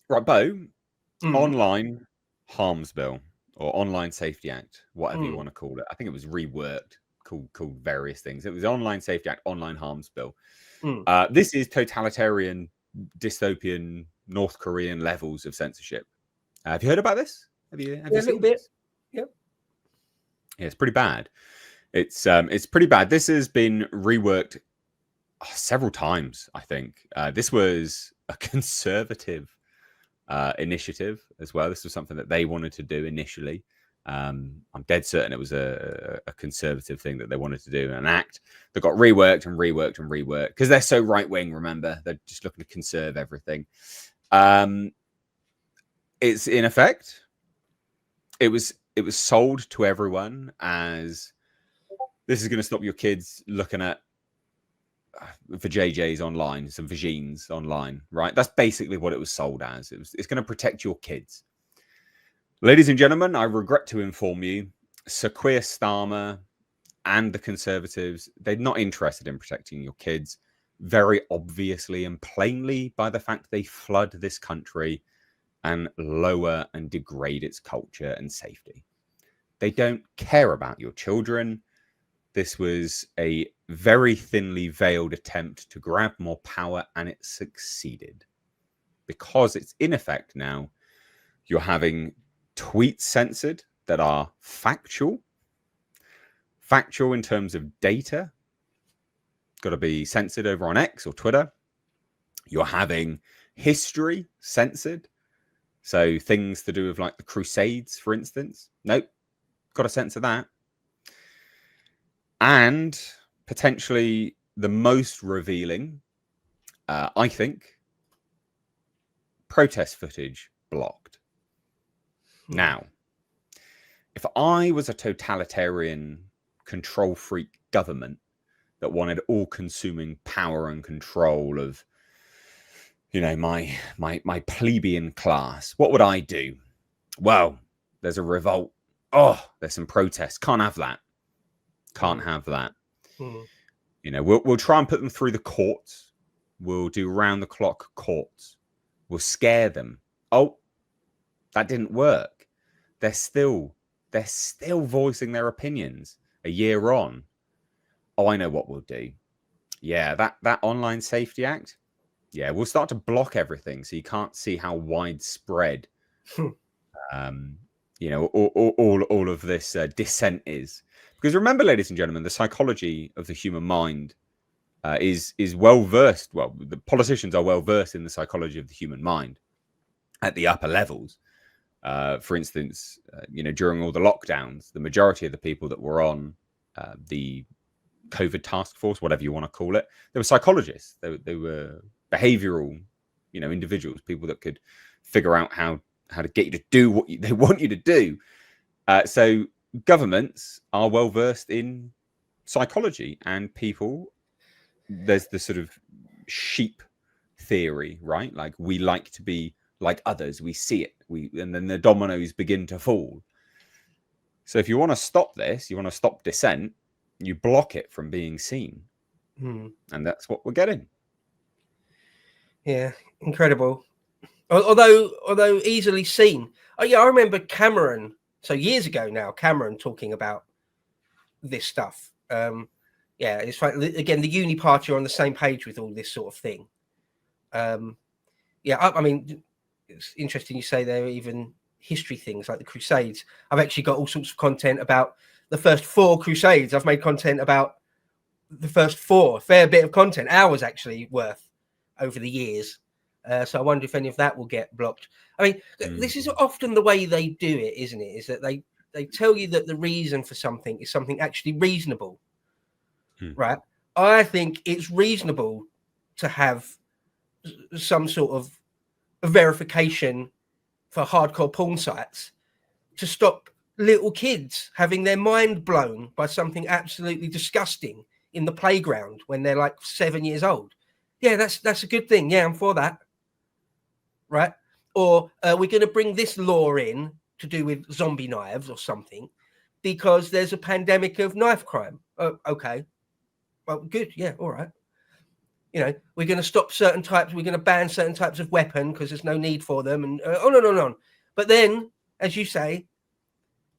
Right, Bo, Mm. online harms bill or online safety act, whatever you Mm. want to call it. I think it was reworked, called various things. It was online safety act, online harms bill. Mm. This is totalitarian, dystopian, North Korean levels of censorship. Have you heard about this? Have you Yeah, a little seen bit. this? Yep. Yeah, it's pretty bad. It's pretty bad. This has been reworked several times. I think this was a conservative initiative as well. This was something that they wanted to do initially. I'm dead certain it was a conservative thing that they wanted to do, an act that got reworked and reworked and reworked because they're so right wing. Remember, they're just looking to conserve everything. It's in effect. It was sold to everyone as this is going to stop your kids looking at for JJs online, some vagines online, right? That's basically what it was sold as. It's going to protect your kids. Ladies and gentlemen, I regret to inform you, Sir Keir Starmer and the Conservatives, they're not interested in protecting your kids, very obviously and plainly by the fact they flood this country and lower and degrade its culture and safety. They don't care about your children. This was a very thinly veiled attempt to grab more power, and it succeeded. Because it's in effect now, you're having tweets censored that are factual in terms of data, got to be censored over on X or Twitter. You're having history censored. So things to do with like the Crusades, for instance. Nope, got to censor that. And potentially the most revealing, I think, protest footage blocked. Now, if I was a totalitarian control freak government that wanted all-consuming power and control of, you know, my plebeian class, what would I do? Well, there's a revolt. Oh, there's some protests. Can't have that. Can't have that. You know, we'll try and put them through the courts. We'll do round-the-clock courts. We'll scare them. Oh, that didn't work. They're still voicing their opinions a year on. Oh, I know what we'll do. Yeah, that online safety act. Yeah, we'll start to block everything so you can't see how widespread, you know, all of this dissent is. Because remember, ladies and gentlemen, the psychology of the human mind is well versed. Well, the politicians are well versed in the psychology of the human mind at the upper levels. For instance, you know, during all the lockdowns, the majority of the people that were on the COVID task force, whatever you want to call it, they were psychologists. They were behavioral, you know, individuals, people that could figure out how to get you to do what they want you to do. So governments are well versed in psychology, and people, there's the sort of sheep theory, right? Like we like to be like others, we see it, and then the dominoes begin to fall. So if you want to stop this, you want to stop dissent, you block it from being seen. And that's what we're getting. Yeah, incredible. Although easily seen. Oh yeah, I remember Cameron. So years ago now, Cameron talking about this stuff. Yeah, it's like again the uni party are on the same page with all this sort of thing. Yeah, I mean, it's interesting you say there are even history things like the Crusades. I've actually got all sorts of content about the first 4 Crusades. I've made content about the first 4, fair bit of content, hours actually worth over the years. So I wonder if any of that will get blocked. I mean, this is often the way they do it, isn't it? Is that they tell you that the reason for something is something actually reasonable, right? I think it's reasonable to have some sort of verification for hardcore porn sites to stop little kids having their mind blown by something absolutely disgusting in the playground when they're like 7 years old. Yeah, that's a good thing. Yeah, I'm for that. Right? Or we're going to bring this law in to do with zombie knives or something because there's a pandemic of knife crime. Oh, okay. Well, good. Yeah, all right. You know, we're going to stop certain types. We're going to ban certain types of weapon because there's no need for them, and on and on and on. But then, as you say,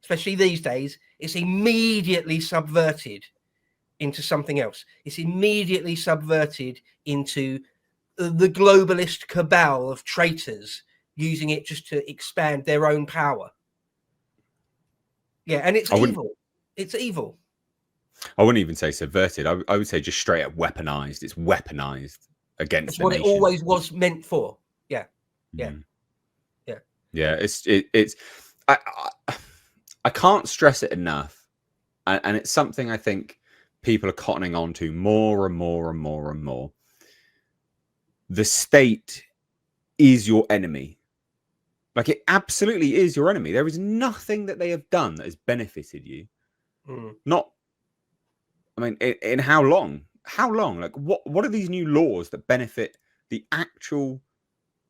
especially these days, it's immediately subverted into something else. It's immediately subverted into the globalist cabal of traitors using it just to expand their own power. Yeah, and it's evil. It's evil. I wouldn't even say subverted. I would say just straight up weaponized. It's weaponized against That's what nation. it always was meant for. Yeah, yeah, yeah. It's I can't stress it enough, and it's something I think people are cottoning on to more and more and more and more. The state is your enemy. Like, it absolutely is your enemy. There is nothing that they have done that has benefited you. Not, I mean, in how long? How long? Like, what are these new laws that benefit the actual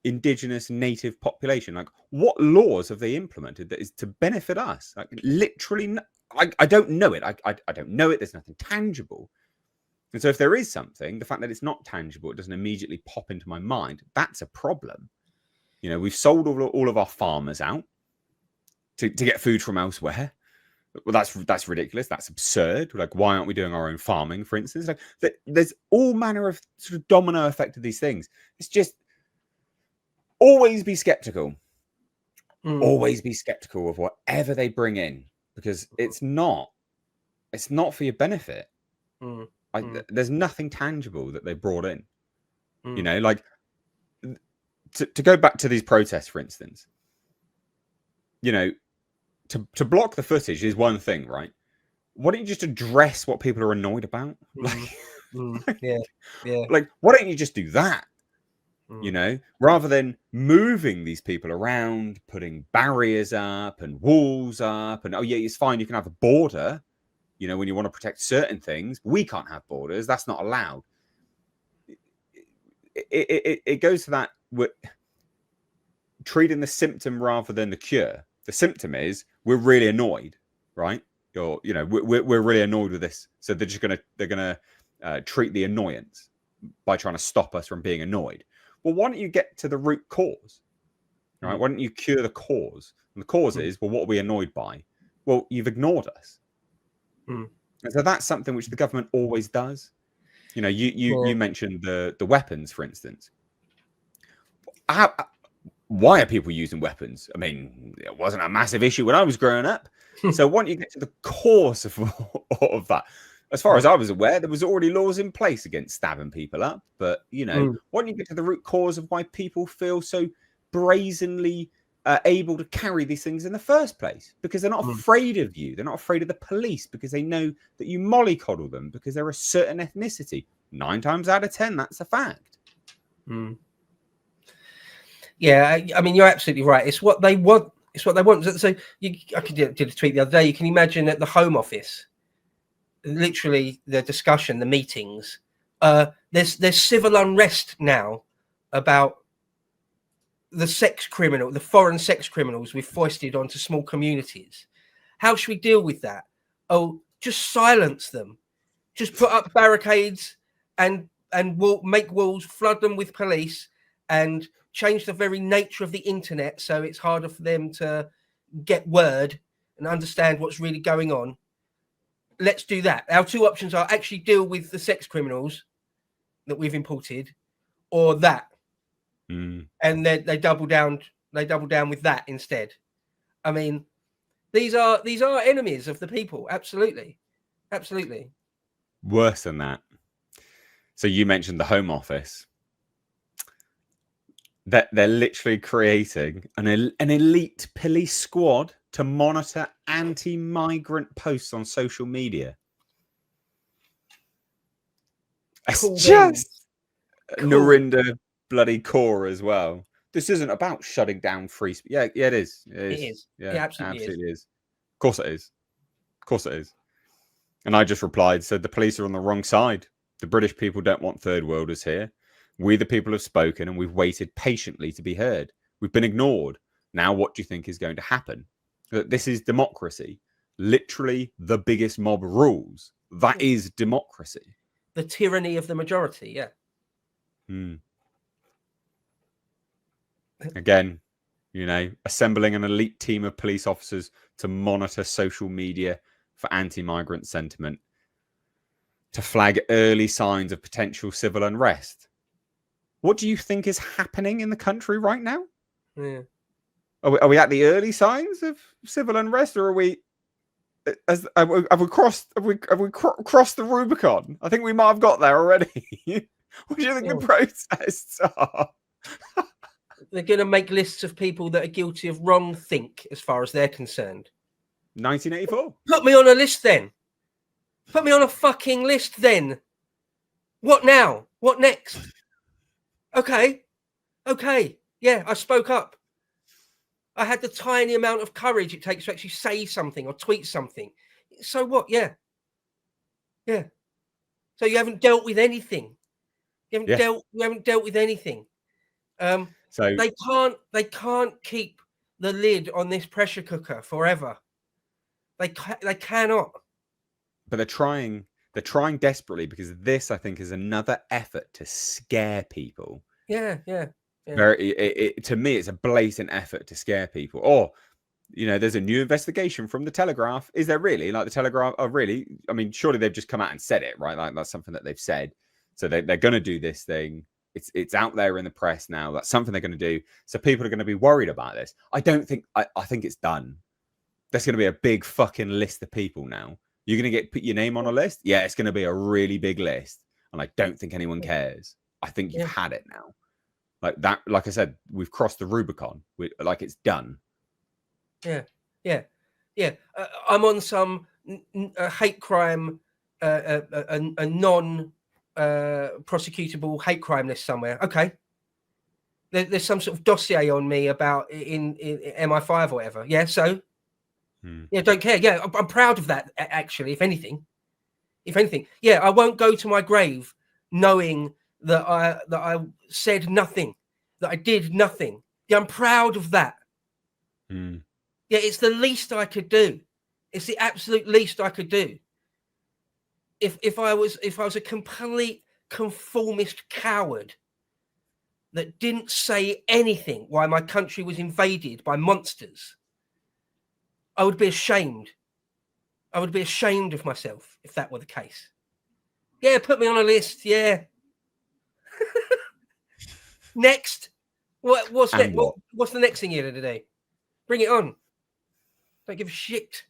indigenous native population? Like, what laws have they implemented that is to benefit us? Like, literally, I don't know it. I don't know it. There's nothing tangible. And so if there is something, the fact that it's not tangible, it doesn't immediately pop into my mind, that's a problem. You know, we've sold all of our farmers out to get food from elsewhere. Well, that's ridiculous. That's absurd. Like, why aren't we doing our own farming, for instance? Like, there's all manner of sort of domino effect of these things. It's just always be skeptical. Always be skeptical of whatever they bring in, because it's not for your benefit. There's nothing tangible that they brought in. You know, like, to go back to these protests, for instance, you know, to block the footage is one thing, right? Why don't you just address what people are annoyed about? Yeah. Like, why don't you just do that? You know, rather than moving these people around, putting barriers up and walls up, and, oh yeah, it's fine, you can have a border, you know, when you want to protect certain things. We can't have borders. That's not allowed. It goes to that, we're treating the symptom rather than the cure. The symptom is we're really annoyed, right? We're really annoyed with this, so they're gonna treat the annoyance by trying to stop us from being annoyed. Well, why don't you get to the root cause, right? Why don't you cure the cause? And the cause is, well, what are we annoyed by? Well, you've ignored us. And so that's something which the government always does. You know, you mentioned the weapons, for instance. Why are people using weapons? I mean, it wasn't a massive issue when I was growing up. So why don't you get to the cause of that? As far as I was aware, there was already laws in place against stabbing people up. But, you know, why don't you get to the root cause of why people feel so brazenly able to carry these things in the first place? Because they're not afraid of you. They're not afraid of the police, because they know that you mollycoddle them because they're a certain ethnicity. 9 times out of 10, that's a fact. Yeah, I mean, you're absolutely right. It's what they want. It's what they want. So I did a tweet the other day. You can imagine at the Home Office, literally the discussion, the meetings. There's civil unrest now about the foreign sex criminals we've foisted onto small communities. How should we deal with that? Oh, just silence them. Just put up barricades and make walls, flood them with police, and change the very nature of the internet so it's harder for them to get word and understand what's really going on. Let's do that. Our 2 options are actually deal with the sex criminals that we've imported, or that. And then they double down with that instead. I mean, these are enemies of the people. Absolutely. Worse than that. So you mentioned the Home Office. That they're literally creating an elite police squad to monitor anti-migrant posts on social media. It's just Narinda bloody core as well. This isn't about shutting down free speech. Yeah, it is. It is. Yeah, absolutely is. Of course it is. And I just replied, said the police are on the wrong side. The British people don't want third worlders here. We, the people, have spoken, and we've waited patiently to be heard. We've been ignored. Now, what do you think is going to happen? This is democracy. Literally, the biggest mob rules. That is democracy. The tyranny of the majority, yeah. Again, you know, assembling an elite team of police officers to monitor social media for anti-migrant sentiment, to flag early signs of potential civil unrest. What do you think is happening in the country right now? Yeah. Are we at the early signs of civil unrest, or are we? Have we crossed the Rubicon? I think we might have got there already. What do you think the protests are? They're going to make lists of people that are guilty of wrong think, as far as they're concerned. 1984. Put me on a list then. Put me on a fucking list then. What now? What next? Okay. Yeah, I spoke up. I had the tiny amount of courage it takes to actually say something or tweet something. So what? Yeah. So you haven't dealt with anything. You haven't dealt with anything. So they can't keep the lid on this pressure cooker forever. They cannot. But they're trying desperately, because this, I think, is another effort to scare people. Yeah. To me, it's a blatant effort to scare people. Or, you know, there's a new investigation from the Telegraph. Is there really? Like, the Telegraph are really? I mean, surely they've just come out and said it, right? Like, that's something that they've said. So they're going to do this thing. It's out there in the press now. That's something they're going to do. So people are going to be worried about this. I think it's done. There's going to be a big fucking list of people now. You're going to put your name on a list. Yeah, it's going to be a really big list. And I don't think anyone cares. I think you've had it now. Like that, like I said, we've crossed the Rubicon. Like, it's done. Yeah. I'm on some hate crime, a non prosecutable hate crime list somewhere. Okay. There's some sort of dossier on me about in MI5 or whatever. Yeah. So. Yeah, don't care. Yeah, I'm proud of that. Actually, if anything, yeah, I won't go to my grave knowing that I said nothing, that I did nothing. Yeah, I'm proud of that. Yeah, it's the least I could do. It's the absolute least I could do. If I was a complete conformist coward that didn't say anything while my country was invaded by monsters, I would be ashamed. I would be ashamed of myself if that were the case. Yeah, put me on a list. Yeah. Next. What's next? What's the next thing you're going to do? Bring it on. Don't give a shit.